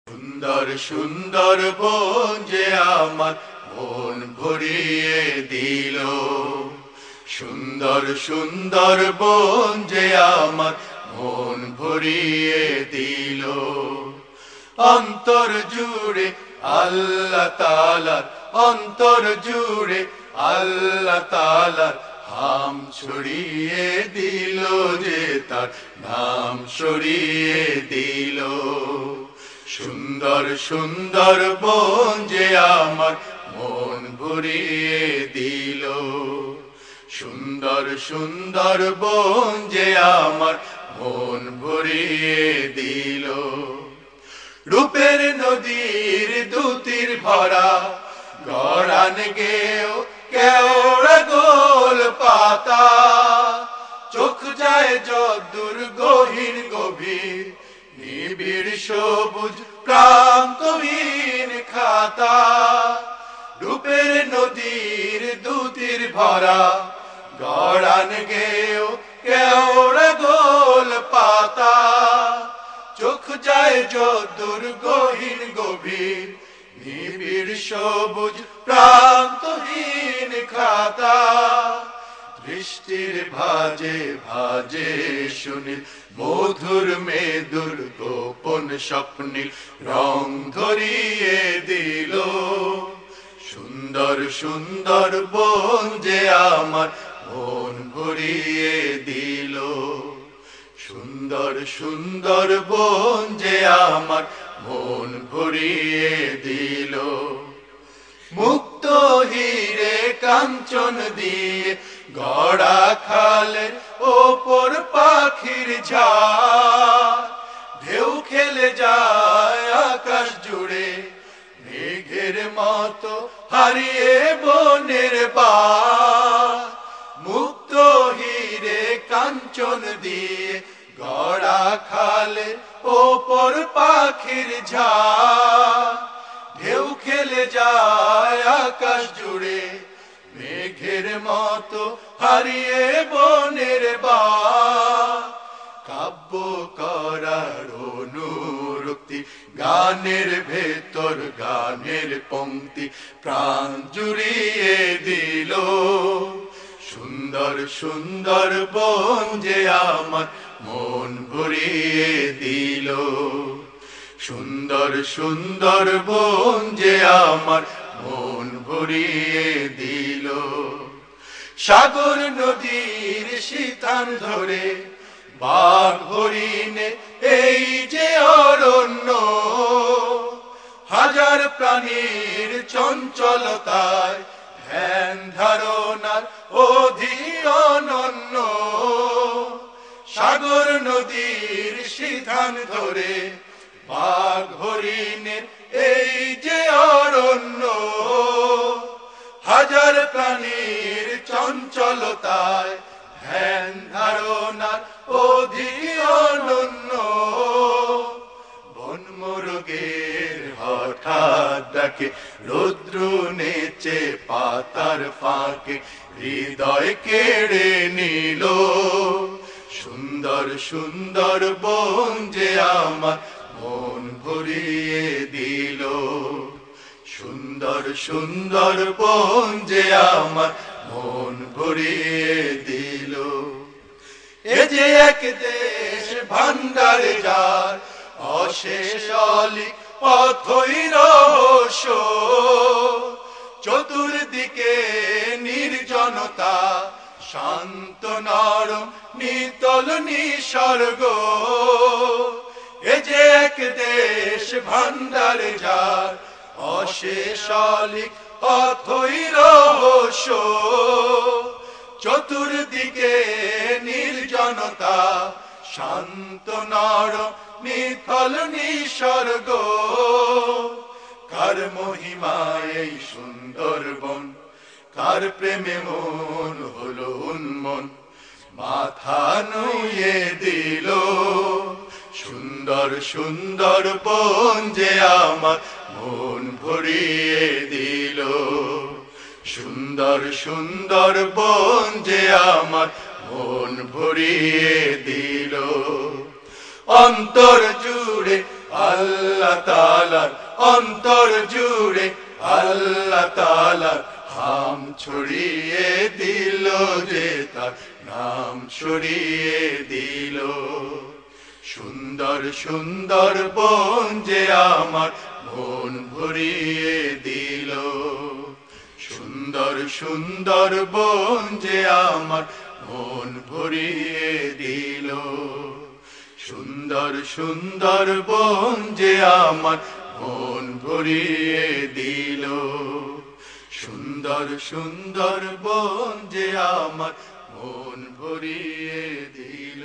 সুন্দর সুন্দর বন যে আমার মন ভরিয়ে দিল, সুন্দর সুন্দর বন যে আমার মন ভরিয়ে দিল। অন্তর জুড়ে আল্লাহ তাআলার, অন্তর জুড়ে আল্লাহ তাআলার হাম ছড়িয়ে দিল, যে তার নাম ছড়িয়ে দিল। সুন্দর সুন্দর বন যে আমার মন ভরিয়ে দিল, সুন্দর সুন্দর বন যে আমার মন ভরিয়ে দিল। রূপের নদীর দুতির ভরা গড়ান গেও কেওড়া গোল পাতা, চোখ যায় যদ্দূর গহীন গভীর নিবিড় সবুজ প্রান্তহীন খাতা। রূপের নদীর দুতির ভরা গড়ান গেও কেওড়া গোল পাতা, চোখ যায় যদ্দূর গহীন গভীর নিবিড় সবুজ প্রান্তহীন খাতা। বৃষ্টির ভাজে ভাজে শুনিল মধুর মেদুর গোপন স্বপ্নিল রং ধরিয়ে দিল। সুন্দর সুন্দর বন যে আমার মন ভরিয়ে দিল, সুন্দর সুন্দর বন যে আমার মন ভরিয়ে দিল। মুক্ত হীরে কাঞ্চন দিয়ে গড়া খালের ওপর পাখির ঝাঁক, ঢেউ খেলে যায় আকাশ জুড়ে মেঘের মতো হারিয়ে বনের বাঁক। মুক্ত হীরে কাঞ্চন দিয়ে গড়া খালের ওপর পাখির ঝাঁক, ঢেউ খেলে যায় আকাশ জুড়ে মেঘের মতো হারিয়ে বনের বাঁক। কাব্য করার অনুরক্তি গানের ভেতর গানের পংক্তি প্রাণ জুড়িয়ে দিল। সুন্দর সুন্দর বন যে আমার মন ভরিয়ে দিল, সুন্দর সুন্দর বন যে আমার মন ভরিয়ে দিল। সাগর নদীর সিথান ধরে বাঘ হরিণে এই যে অরণ্য, হাজার প্রাণীর চঞ্চলতায় ধ্যান ধারণার অধীন অনন্য। সাগর নদীর সিথান ধরে বাঘ হরিণের এই যে অরণ্য, হাজার প্রাণীর চঞ্চলতায় ধ্যান ধারণার অধীন অনন্য। বন মোরগের হঠাৎ ডাকে রৌদ্র নেচে পাতার ফাঁকে হৃদয় কেড়ে নিল। সুন্দর সুন্দর বন যে আমার মন ভরিয়ে দিল, সুন্দর সুন্দর বন যে আমার মন ভরিয়ে দিল। এ যে এক দেশ ভান্ডার যার অশেষ অলিক অথই রহস্য, চতুর্দিকে নির্জনতা শান্ত নরম নিতল নিসর্গ। এ যে এক দেশ ভান্ডার যার অশেষ অলিক অথই রহস্য, চতুর্দিকে নির্জনতা শান্ত নরম নিথল নিসর্গ। কার মহিমায় এই সুন্দর বন, কার প্রেমে মন হলো উন্মন, মাথা নুয়ে দিল। সুন্দর সুন্দর বন যে আমার মন ভরিয়ে দিল, সুন্দর সুন্দর বন যে আমার মন ভরিয়ে দিল। অন্তর জুড়ে আল্লাহ তাআলার অন্তর জুড়ে আল্লাহ তাআলার নাম ছড়িয়ে দিল যে তার নাম ছড়িয়ে দিল সুন্দর সুন্দর বন যে আমার মন ভরিয়ে দিল সুন্দর সুন্দর বন যে আমার মন ভরিয়ে দিল সুন্দর সুন্দর বন যে আমার মন ভরিয়ে দিল সুন্দর সুন্দর বন যে আমার মন ভরিয়ে দিল।